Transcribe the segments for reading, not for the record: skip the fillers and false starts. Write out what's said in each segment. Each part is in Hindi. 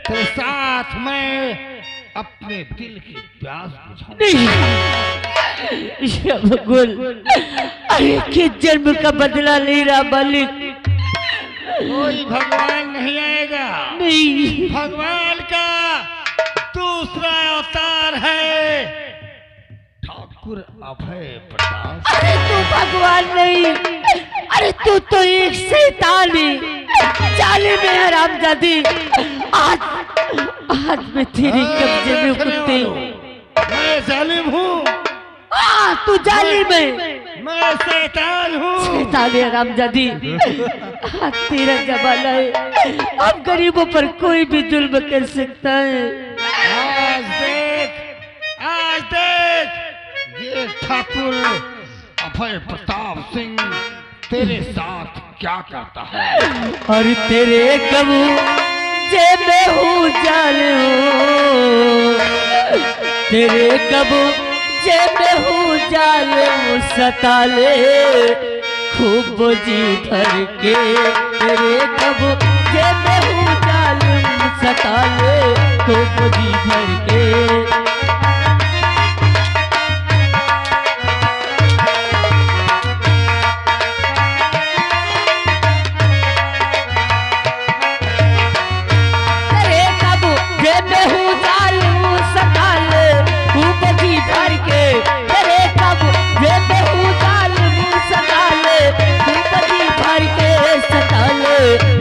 तेरे साथ मैं अपने दिल की प्यास बुझाऊं। शबगुल, अरे किस जन्म का बदला ले रहा मालिक? कोई भगवान नहीं आएगा। नहीं, भगवान का दूसरा अवतार है ठाकुर अभय प्रताप। अरे तू भगवान नहीं, अरे तू तो एक शैतान है, जालिम है, हरामजादी। आज मैं तेरे कब्जे में कुत्ते। मैं जालिम हूँ। तू जालिम है, मैं शैतान हूँ। शैतान है, हरामजादी। तेरा जमाना है, अब गरीबों पर कोई भी जुल्म कर सकता है। आज देख ये ठाकुर अभय प्रताप सिंह तेरे साथ क्या करता है। और तेरे कबू जे मैं हूँ जालिम, तेरे कबू जे मैं हूँ जालिम, सता ले खूब जी भर के। तेरे कबू जे मैं हूँ जालिम, सता ले खूब जी भर के।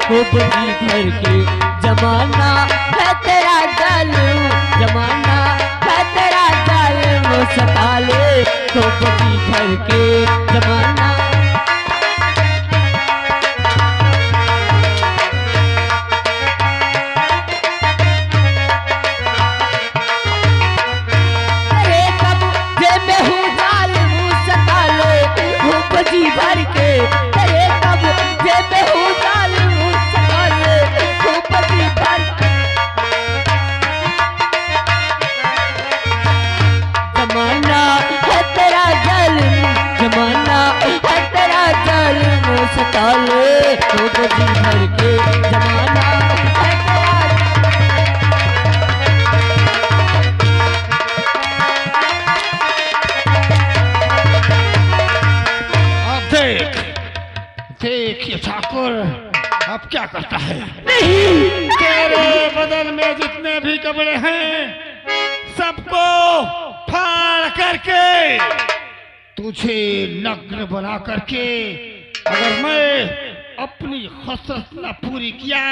खूबी भर के जमाना है तेरा जालिम, जमाना है तेरा जालिम, सता ले खूबी भर के जमाना। तेरे कब्जे में हूँ जालिम, सता ले खूबी भर के। तेरे कब्जे में हूँ जालिम, जमाना है तेरा जालिम, जमाना है तेरा जालिम, सता ले खूब जी भर के। जमाना है तेरा। अब देख ये ठाकुर अब क्या करता है। नहीं, तेरे बदन में जितने भी कपड़े हैं सबको फाड़ करके तुझे नग्न बना करके, अगर मैं अपनी हसरत न पूरी किया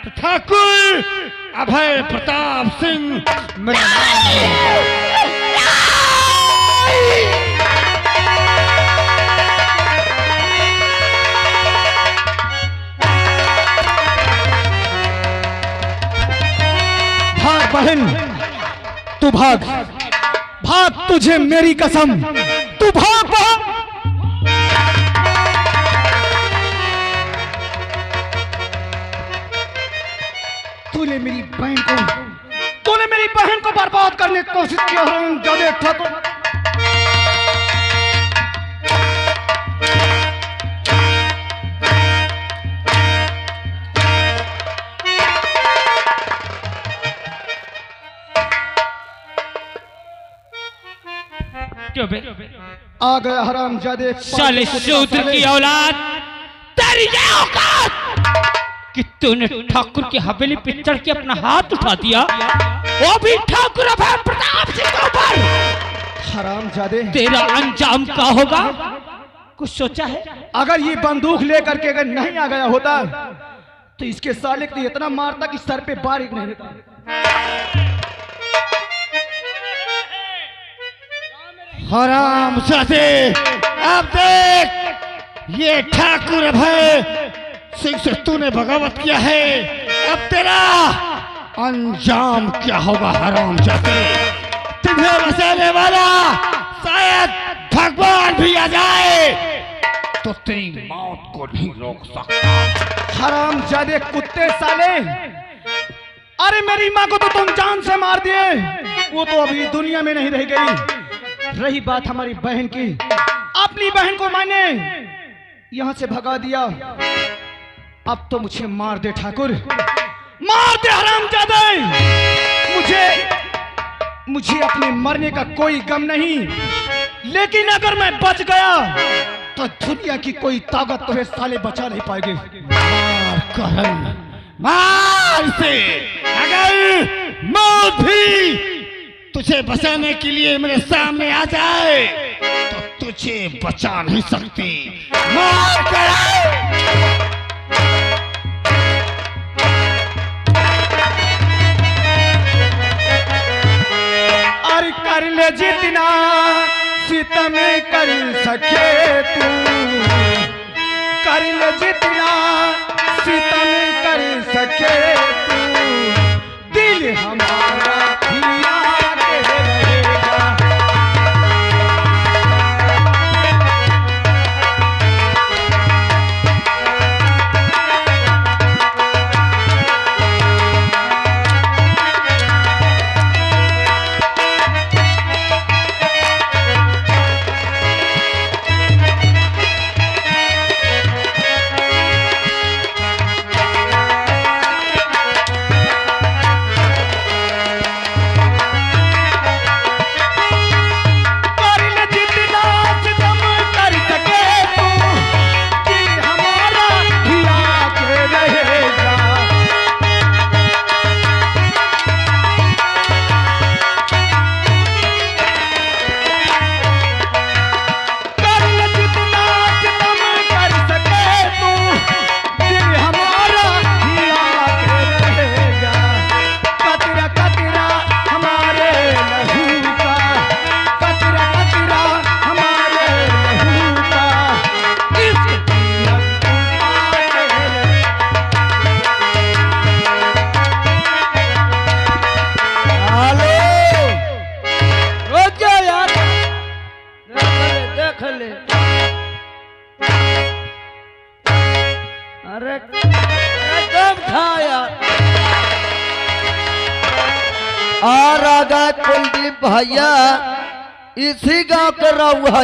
तो ठाकुर अभय प्रताप सिंह मेरा नाम है। बहन तू भाग, भाग, तुझे मेरी कसम, तू भाग भाग। तूने मेरी बहन को बर्बाद करने की कोशिश की हरामजादे ठाकुर। आ गया हरामजादे साले शूद्र की औलाद, तेरी ये औकात कि तूने ठाकुर की हवेली पे चढ़ के अपना हाथ उठा दिया, वो भी ठाकुर अभय प्रताप सिंह के ऊपर। हरामजादे, तेरा अंजाम क्या होगा कुछ सोचा है? अगर ये बंदूक लेकर के अगर नहीं आ गया होता तो इसके साले को इतना मारता कि सर पे बारीक नहीं रहता। हरामजादे, अब देख ये ठाकुर अभय सिंह से तूने बगावत किया है, अब तेरा अंजाम क्या होगा। हरामजादे, तुझे बचाने वाला शायद भगवान भी आ जाए तो तेरी मौत को नहीं रोक सकता। हरामजादे कुत्ते साले, अरे मेरी माँ को तो तुम जान से मार दिए, वो तो अभी दुनिया में नहीं रह गई। रही बात हमारी बहन की, अपनी बहन को मैंने यहाँ से भगा दिया, अब तो मुझे मार दे ठाकुर, मार दे हरामजादे, मुझे अपने मरने का कोई गम नहीं, लेकिन अगर मैं बच गया तो दुनिया की कोई ताकत तुम्हें साले बचा नहीं पाएगी। मार करण, मार इसे। अगर मौत भी तुझे बचाने के लिए मेरे सामने आ जाए तो तुझे बचा नहीं सकती। मार करण। और कर ले जितना सितम कर सके तू, कर ले जितना सितम कर सके तू, दिल हमारा याद रहेगा। अरे कब खाया और आगा कुलदीप भैया इसी गांव के रहुआ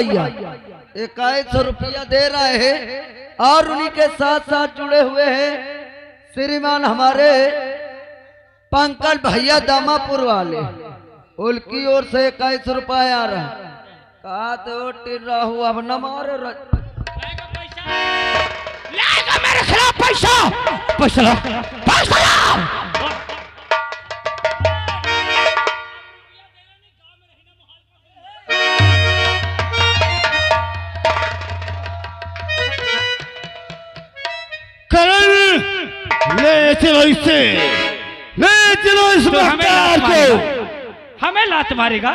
21 रुपया दे रहे हैं और उन्हीं के साथ साथ जुड़े हुए हैं श्रीमान हमारे पंकज भैया दामापुर वाले, उनकी ओर से 21 रुपया आ रहा। कहा तो टिर रहू अब न मारे लाएगा मेरे खिलाफ पैसा। पैसा ला, पैसा ला। करण ले चलो इसे, ले चलो इस बख्तियार को। हमें लात मारेगा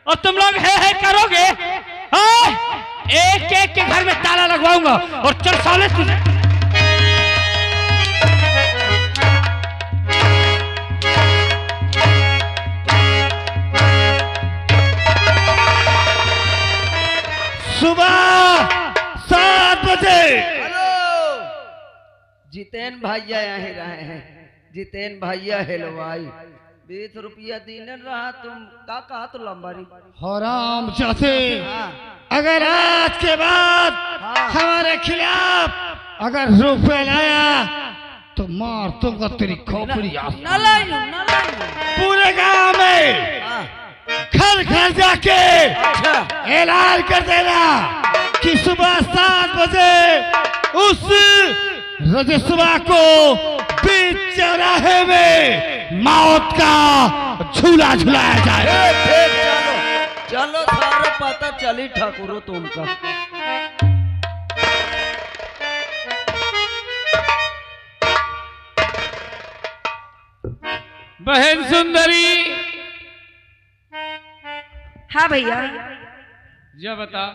और तुम लोग है करोगे। हाँ? एक एक के घर में ताला लगवाऊंगा और चल साले तुझे। सुबह 7 बजे। हेलो जितेन भैया यहीं रहे हैं। जितेन भैया हेलवाई 20 रुपया दीने रहा, तुम का कहा तो लंबारी हराम जाते, हाँ। अगर आज के बाद हाँ। हमारे खिलाफ अगर रुपये लाया तो मार दूंगा तेरी खोपड़ी। न लाइयो पूरे गांव में हाँ। घर घर जाके अच्छा ऐलान कर देना कि सुबह 7 बजे उस रजसवा को बीच चौराहे में मौत का झूला झुलाया जाए। चलो चलो सारा पता चली ठाकुरो तुमका। बहन सुंदरी, हाँ भैया। जो बता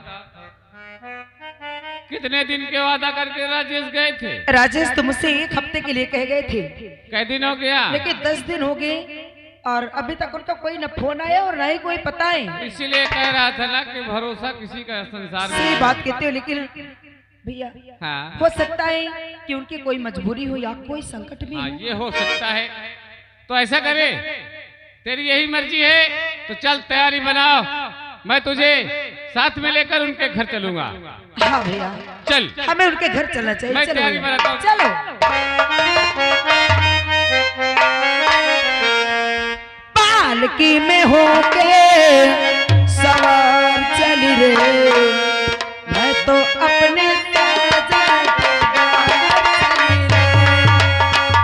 कितने दिन के वादा करके राजेश गए थे? राजेश तो मुझसे 1 हफ्ते के लिए कह गए थे, कै दिन हो गया? लेकिन 10 दिन हो गए और अभी तक उनका कोई न फोन आया और न ही कोई पता है। इसीलिए कह रहा था ना कि भरोसा किसी का संसार में सही नहीं। बात कहते हो, लेकिन भैया हाँ हो सकता है कि उनकी कोई मजबूरी हो या कोई संकट भी हाँ, हो। ये हो सकता है। तो ऐसा करे, तेरी यही मर्जी है तो चल तैयारी बनाओ, मैं तुझे साथ में लेकर उनके घर चलूंगा। हाँ भैया, चल हमें उनके घर चलना चाहिए। मैं चलो तैयारी भैया, बनाता हूँ। चलो। पालकी में होके सवार चली रे, मैं तो अपने साजन के द्वार चली रे।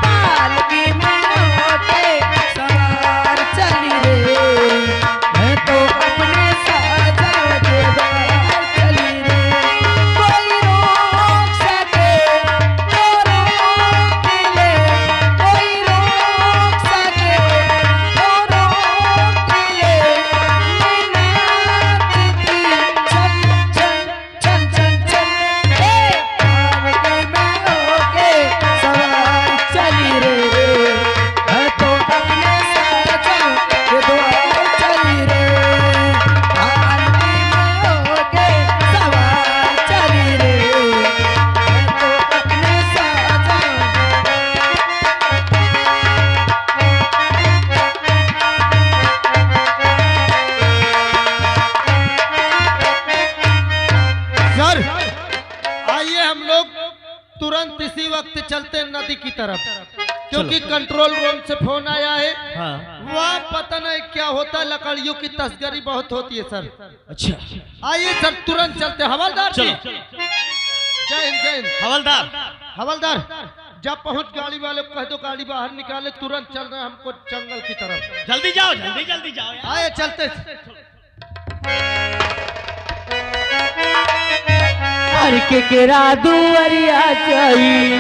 पालकी में होके सवार चली रे, मैं तो अपने साजन के द्वार चली रे। कोई रोक सके तो रोक ले, कोई रोक सके तो रोक ले। मैं नाचती चल चल चल चल चल, हे पालकी में होके सवार चली रे, मैं तो अपने साजन के द्वार चली रे। पालकी में होके सवार चली रे, मैं तो अपने साजन। सर आइए हम लोग तुरंत इसी वक्त चलते हैं नदी की तरफ, क्योंकि कंट्रोल रूम से फोन आया है। वहाँ पता नहीं क्या होता है, लकड़ियों की तस्करी बहुत होती है सर। अच्छा आइए सर तुरंत चलते हैं। हवलदार जी, जय हिंद जय हिंद। हवलदार जब पहुंच गाड़ी वाले को कह दो गाड़ी बाहर निकाले, तुरंत चल रहे हैं हमको जंगल की तरफ। जल्दी जाओ, जल्दी जाओ। आइए चलते। हर के केरा दुआरिया जाई,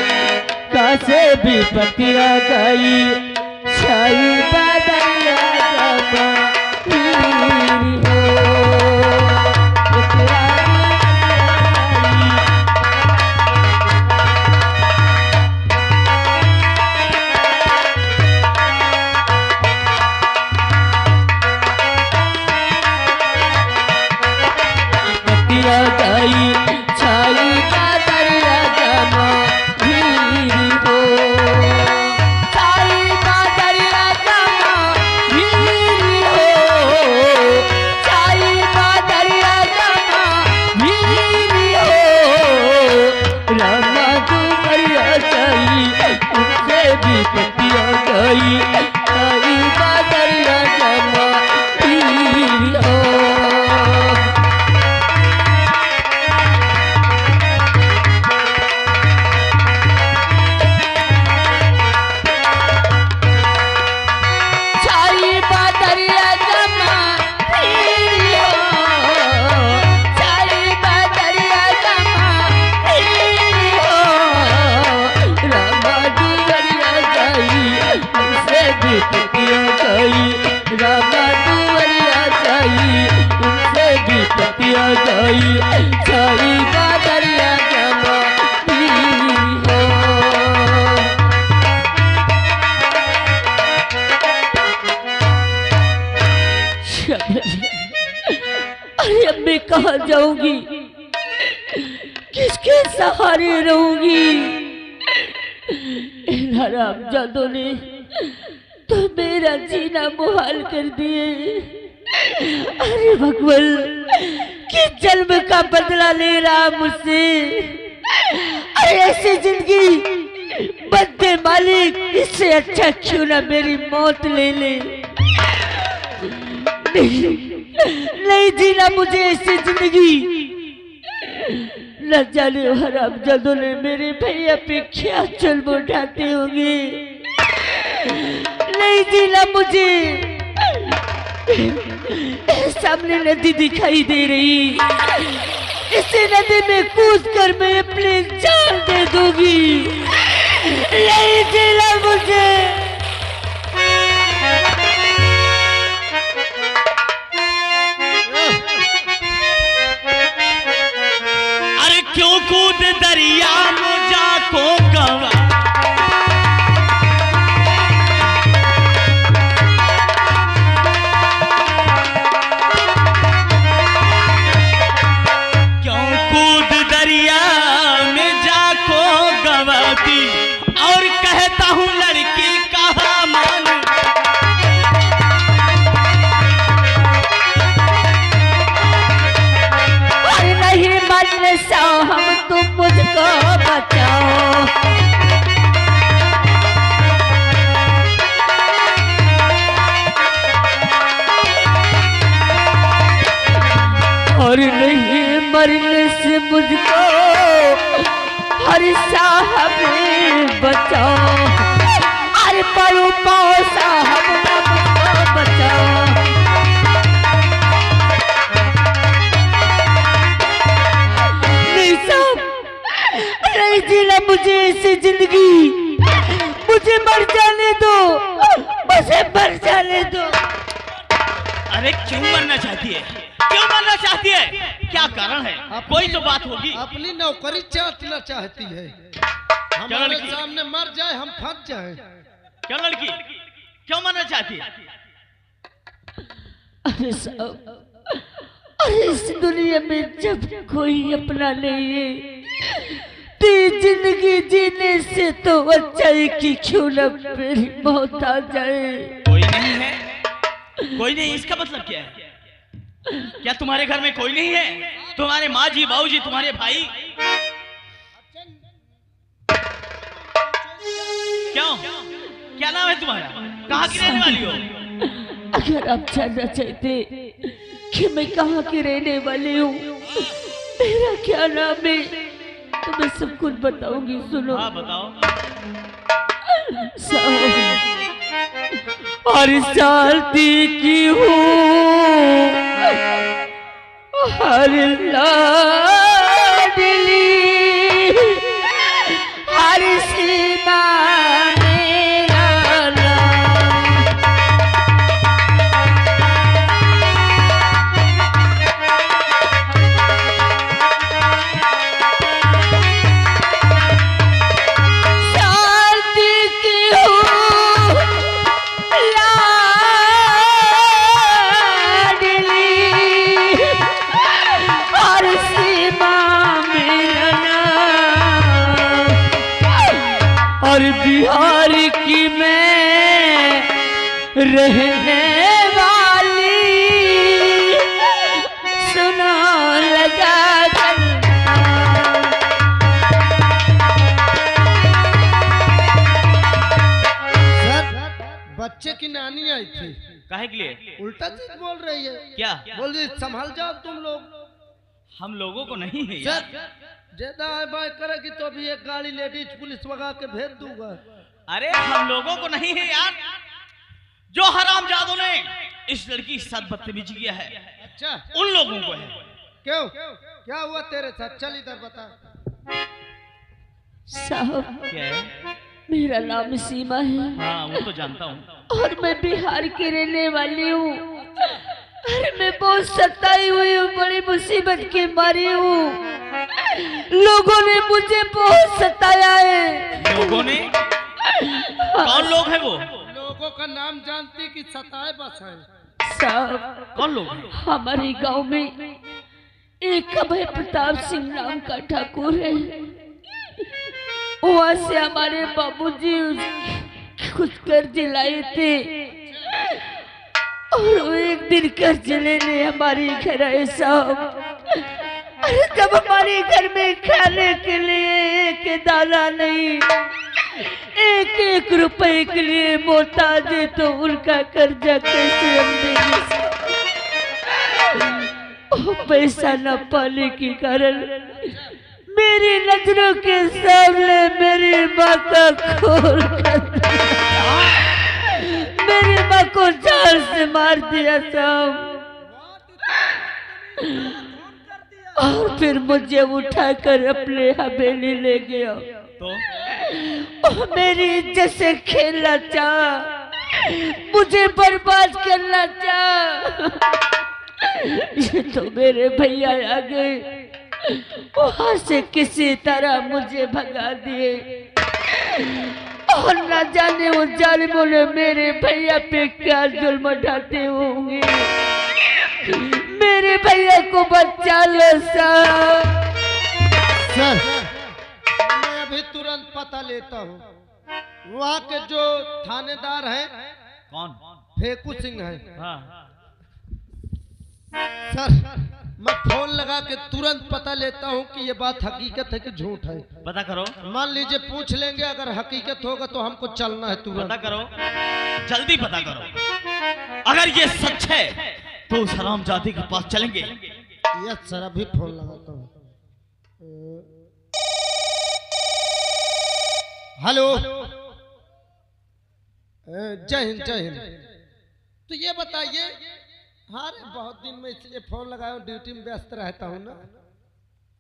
कासे भी पतिया गई, छाई बदलिया जमा हीरी हो। केरा दुआरिया जाई, पतिया गई, छाई बदलिया जमा हीरी हो। छाई बदलिया जमा हीरी हो, छाई बदलिया जमा हीरी हो। रामा दुआरिया जाई, उनसे भी पतिया गई, छाई बदलिया जमा हीरी हो। छाई बदलिया जमा हीरी हो, छाई बदलिया जमा हीरी हो। रामा दुआरिया जाई, उनसे भी पतिया गई, रामा दुआरिया जाई, उनसे भी पतिया गई, छाई बदलिया जमा हीरी हो। अरे अब मैं कहाँ जाऊंगी, किसके सहारे रहूंगी? इन हरामजादों ने तो मेरा जीना मुहाल कर दिए। अरे भगवान, किस जन्म का बदला ले रहा मुझसे? अरे ऐसी जिंदगी बदले मालिक, इससे अच्छा क्यों ना मेरी मौत ले ले। नहीं जीना मुझे ऐसी जिंदगी। न जाने हरामजादों ने मेरे भैया पे क्या चल उठाते होंगे। नहीं जीना मुझे। सामने नदी दिखाई दे रही, इसी नदी में कूदकर मैं अपनी जान दे दूंगी। नहीं जीना मुझे। अरे क्यों कूद दरिया में जाको गवा, क्यों कूद दरिया में जाको गवाती, और कहता हूँ लड़की पाओ साहब मुझको बचाओ। नहीं साहब, नहीं जीना मुझे ऐसी जिंदगी, मुझे मर जाने दो, मुझे मर जाने दो। अरे क्यों मरना चाहती है, क्यों मरना चाहती है, क्या कारण है? कोई तो बात होगी। अपनी नौकरी चाटना चाहती है, हमारे सामने मर जाए, हम फंस जाए। क्या लड़की क्यों मरना चाहती है? अरे साहब, अरे इस दुनिया में जब कोई अपना नहीं है तो जिंदगी जीने से तो अच्छा है कि क्यों न मेरी मौत आ जाए। कोई नहीं है? कोई नहीं, इसका मतलब क्या है? क्या तुम्हारे घर में कोई नहीं है? तुम्हारे माँ जी, बाबू जी, तुम्हारे भाई? क्यों, क्या नाम है तुम्हारा? कहाँ की रहने वाली हो? अगर आप जानना चाहते कि मैं कहाँ की रहने वाली हूँ, मेरा क्या नाम है, तो मैं सब कुछ बताऊंगी। सुनो। हाँ बताओ। हर साल की हूँ हर लाडली, हर सीमा मेरा नाम। शांति की हूँ लाडली, हर सीमा मेरा नाम। और बिहार की मैं रहने वाली, सुना लगा सर, बच्चे की नानी आई थी, काहे के लिए? उल्टा चीज बोल रही है। क्या? बोल रही संभाल जाओ तुम लोग। हम लोगों को नहीं है यार। सर, ज्यादा बाय करेगी तो अभी एक गाड़ी लेडीज पुलिस वगा के भेज दूंगा। अरे हम लोगों को नहीं है यार, जो हरामजादों ने इस लड़की के साथ बदतमीजी किया है, अच्छा, उन लोगों को है। क्यों, क्या हुआ तेरे साथ? चल इधर बता। साहब, क्या है? मेरा नाम सीमा है हाँ वो तो जानता हूँ। और मैं बिहार की रहने वाली हूँ। अरे मैं बहुत सताई हुई हूँ, बड़ी मुसीबत की मारी हूँ। लोगों ने मुझे बहुत सताया है। लोगों ने? कौन लोग है वो? लोगों का नाम जानती कि सताए बस है? साहब, कौन लोग? हमारे गांव में एक अभय प्रताप सिंह नाम का ठाकुर है। वहां से हमारे बाबूजी कुछ कर्ज लाए थे और वो एक दिन कर्ज लेने हमारे घर आए साहब। अरे जब हमारे घर में खाने के लिए एक दाना नहीं, एक रुपए के लिए मोहताज है, तो उनका कर्जा कैसे हम देंगे? पैसा न पाने के कारण मेरी नजरों के सामने मेरी माँ का खून कर दिया। मेरी माँ को जान से मार दिया साहब, और फिर मुझे उठाकर अपने हवेली ले गया। तो मेरी इज्जत से खेलना चाह, मुझे बर्बाद करना चाह। ये तो मेरे भैया आ गए, वहां से किसी तरह मुझे भगा दिए, और न जाने वो जालिमों ने मेरे भैया पे क्या जुल्म ढाते होंगे। मेरे भैया को बचा लो साहब। सर, मैं अभी तुरंत पता लेता हूँ। वहाँ के जो थानेदार हैं, कौन? फेकू सिंह है। हाँ। सर, मैं फोन लगा के तुरंत पता लेता हूँ कि ये बात हकीकत है कि झूठ है। पता करो। मान लीजिए पूछ लेंगे, अगर हकीकत होगा तो हमको चलना है तुरंत। पता करो, जल्दी पता करो। अगर ये सच है तो उस हरामजादी के पास चलेंगे। यस सर, अभी फोन लगाता हूँ। हेलो, जय हिंद जय हिंद। तो ये बताइए, हाँ रे बहुत दिन में इसलिए फोन लगाया हूँ, ड्यूटी में व्यस्त रहता हूँ ना।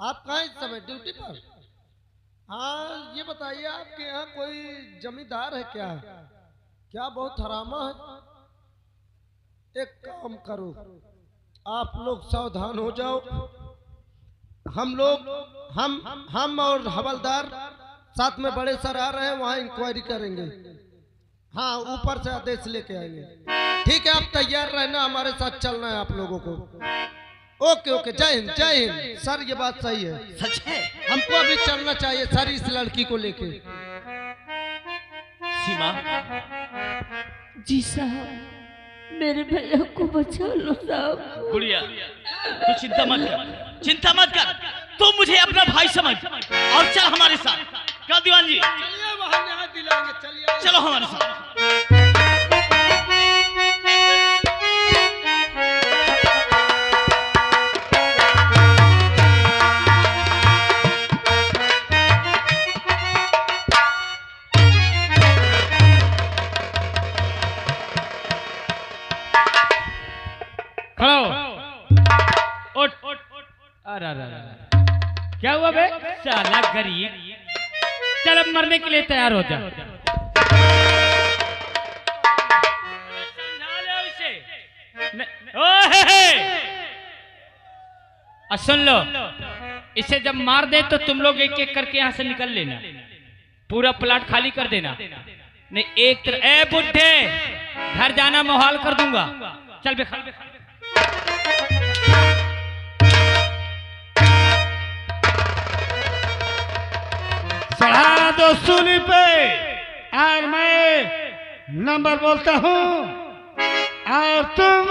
आप कहाँ इस समय ड्यूटी पर? हाँ ये बताइए, आपके यहाँ कोई जमींदार है क्या? क्या बहुत हरामा है? एक काम करो, आप लोग सावधान हो जाओ। हम लोग हम और हवलदार साथ में बड़े सर आ रहे हैं, वहाँ इंक्वायरी करेंगे। हाँ ऊपर से आदेश लेके आएंगे। ठीक है, आप तैयार रहना, हमारे साथ चलना है आप लोगों को। ओके ओके, जय हिंद जय हिंद। सर ये बात सही है, सच है। हमको अभी चलना चाहिए सर इस लड़की को लेके। सीमा, जी साहब, मेरे भैया को बचा लो साहब। गुड़िया तू चिंता मत कर, चिंता मत कर। तू मुझे अपना भाई समझ और चल हमारे साथ। क्या दीवान जी, चलिए वहाँ न्याय दिलाएंगे, चलिए चलो हमारे साथ। क्या हुआ बे? साला गरीब, चल अब मरने के लिए तैयार हो जा। सुन लो, इसे जब मार दे तो तुम लोग एक एक करके यहाँ से निकल लेना, पूरा प्लाट खाली कर देना। नहीं एक तरह, ए बुड्ढे, घर जाना मुहाल कर दूंगा। चल बे, खा चढ़ा दो सूली पे और मैं नंबर बोलता हूँ और तुम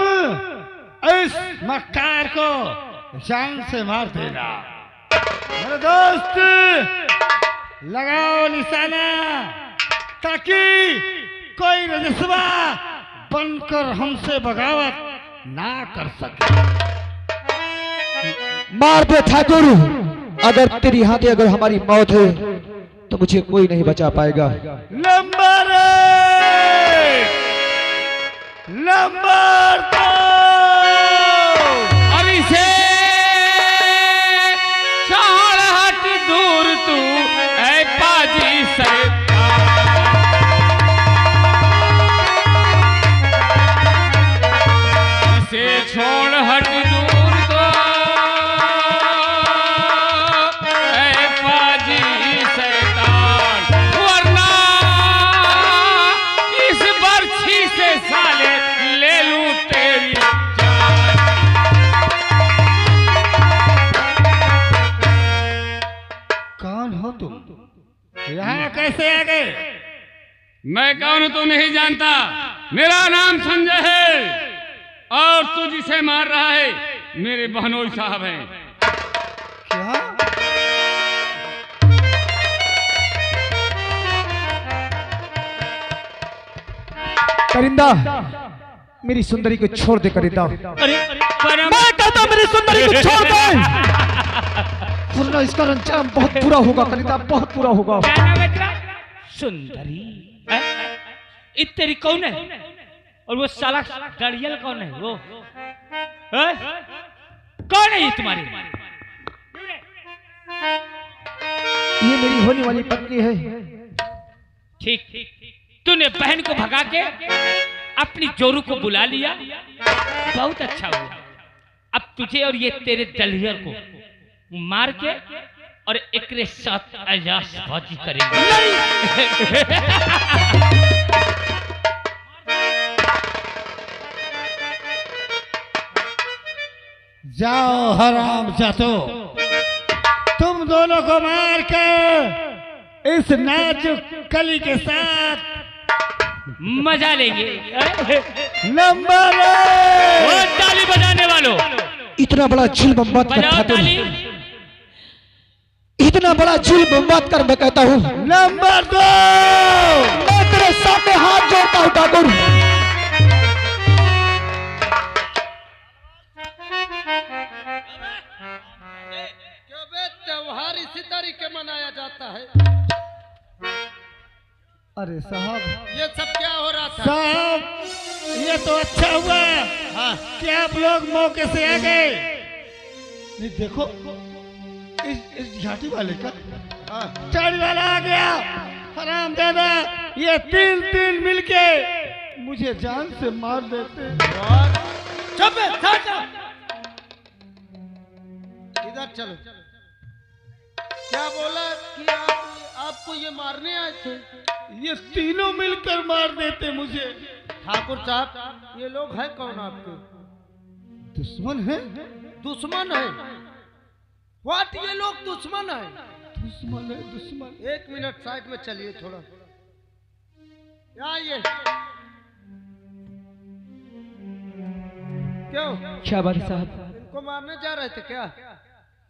इस मक्कार को जान से मार देना। मेरे दोस्त लगाओ निशाना ताकि कोई रजस्वा बनकर हमसे बगावत ना कर सके। मार दे ठाकुर, अगर तेरी हाथे अगर हमारी मौत है तो मुझे कोई नहीं बचा पाएगा। Number 1, number 2। अरे से चाल हट दूर तू ऐ पाजी से छोड़ हट दूर तो ऐ पाजी शैतान, वरना इस बर्छी से साले ले लूं तेरी जान। कौन हो तुम? यहाँ कैसे आ गए? मैं कौन हूं तू नहीं जानता? मेरा नाम संजय है और तू जिसे मार रहा है मेरे बहनोई साहब हैं। क्या? करिंदा, मेरी सुंदरी को छोड़ दे करिंदा। अरे मैं कहता मेरी सुंदरी को छोड़ दे, वरना इसका अंजाम बहुत बुरा होगा करिंदा, बहुत बुरा होगा। सुंदरी, तेरी कौन है? और वो साला गड़ियल कौन है? वो कौन है ये तुम्हारी? ये मेरी होने वाली पत्नी है। ठीक, तूने बहन को भगा के अपनी जोरू को बुला लिया, बहुत अच्छा हुआ। अब तुझे और ये तेरे दलियर को मार के और एकरे साथ अयाशबाजी करेंगे। जाओ हराम जातो, तुम दोनों को मार कर इस नाजुक कली के साथ मजा लेंगे। नंबर 1। वो ताली बजाने वालों, इतना बड़ा जुल्म मत कर बजाओ ठाकुर, ताली। इतना बड़ा जुल्म मत कर, मैं कहता हूँ। नंबर 2। मैं तेरे सामने हाथ जोड़ता हूँ ठाकुर। त्योहार इसी तरीके मनाया जाता है। अरे साहब, ये सब क्या हो रहा साहब ये तो अच्छा हुआ हाँ कि आप लोग मौके से आ गए। नहीं देखो इस झाटी वाले का हाँ चाड़ी वाला आ गया। हराम दादा ये तीन मिलके मुझे जान से मार देते। चुप है, इधर चलो। क्या बोला कि आपको ये मारने आए थे? ये तीनों मिलकर मार देते मुझे। ठाकुर साहब ये लोग हैं कौन आपके? दुश्मन है? दुश्मन है? व्हाट, ये लोग दुश्मन है? दुश्मन है दुश्मन। 1 मिनट साइड में चलिए थोड़ा। यहाँ ये क्यों क्या बात है साहब? इनको मारने जा रहे थे क्या?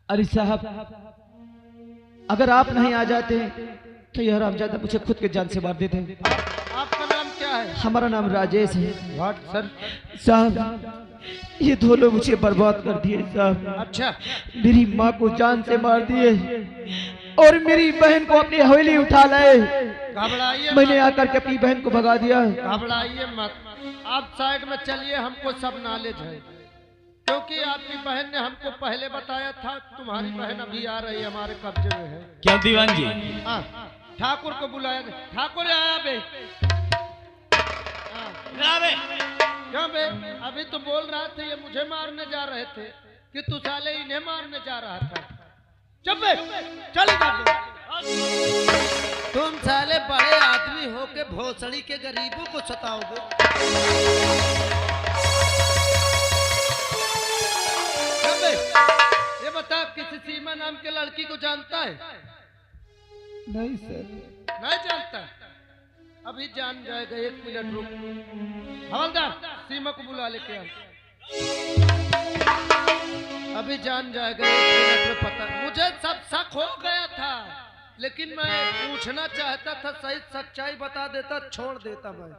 अरे साहब, अगर आप नहीं आ जाते तो यह हरामजादा मुझे खुद के जान से मार देते। आपका नाम क्या है? हमारा नाम राजेश है। What sir? साहब ये दोनों मुझे बर्बाद कर दिए साहब। अच्छा, मेरी माँ को जान से मार दिए और मेरी बहन को अपनी हवेली उठा लाए। घबराइए मैंने आकर के अपनी बहन को भगा दिया। घबराइए मत, आप साइड में चलिए। हमको सब नॉलेज है, क्योंकि आपकी बहन ने हमको पहले बताया था तुम्हारी बहन अभी आ रही है, हमारे कब्जे में है। क्यों दीवान जी? हाँ, ठाकुर को बुलाया। ठाकुर आया बे। क्यों बे? अभी तो बोल रहा थे ये मुझे मारने जा रहे थे कि तू साले इन्हें मारने जा रहा था। चुप बे, चल इधर। तुम साले बड़े आदमी हो के भोसड़ी के गरीबों को सताओगे। ये बता, किसी सीमा नाम के लड़की को जानता है? नहीं सर। नहीं जानता? अभी जान जाएगा। 1 मिनट रुक। हवलदार, सीमा को बुला लेके आ। अभी जान जाएगा 1 मिनट में। पता मुझे सब शक हो गया था, लेकिन मैं पूछना चाहता था, सही सच्चाई बता देता, छोड़ देता मैं।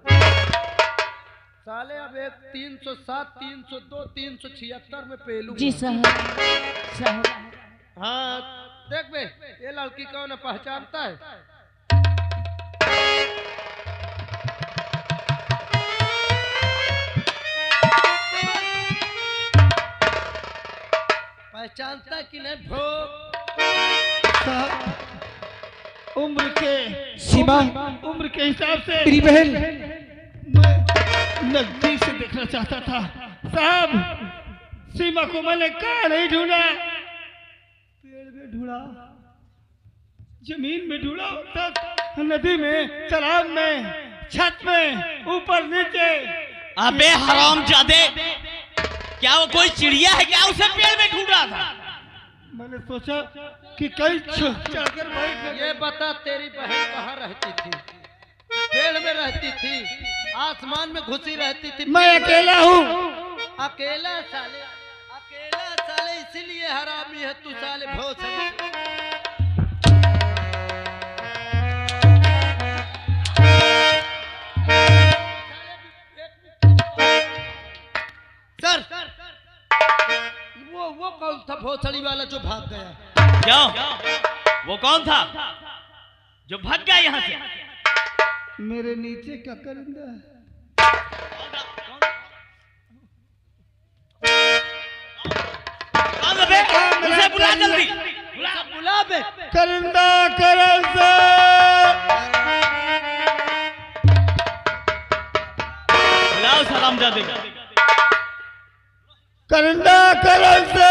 साले अब एक 307, 302, 376 में पेलू। जी साहब। हाँ देख बे, ये लड़की कौन है, पहचानता है? पहचानता है कि नहीं? उम्र के सीमा, उम्र के हिसाब से मेरी बहन। मैं नजदीक से देखना चाहता था साहब। सीमा को मैंने कहाँ नहीं ढूंढा, पेड़ में ढूंढा, जमीन में ढूंढा, तब नदी में, तालाब में, छत में, ऊपर नीचे। अबे हरामजादे, क्या वो कोई चिड़िया है क्या? उसे पेड़ में ढूंढ रहा था। मैंने सोचा कि कहीं चढ़कर बैठ गए। ये बता, तेरी बहन कहाँ रहती थी? पेड़ में रहती थी? आसमान में घुसी रहती थी? मैं अकेला हूँ। अकेला साले, अकेला साले, इसीलिए हरामी है तू साले भोसड़ी। सर, वो कौन था भोसड़ी वाला जो भाग गया? क्यों? वो कौन था जो भाग गया यहाँ से? मेरे नीचे क्या करूंगा? कौन है बे? उसे बुला जल्दी। बुला बे। करिंदा करल से बुलाओ हरामजादे। करिंदा करल से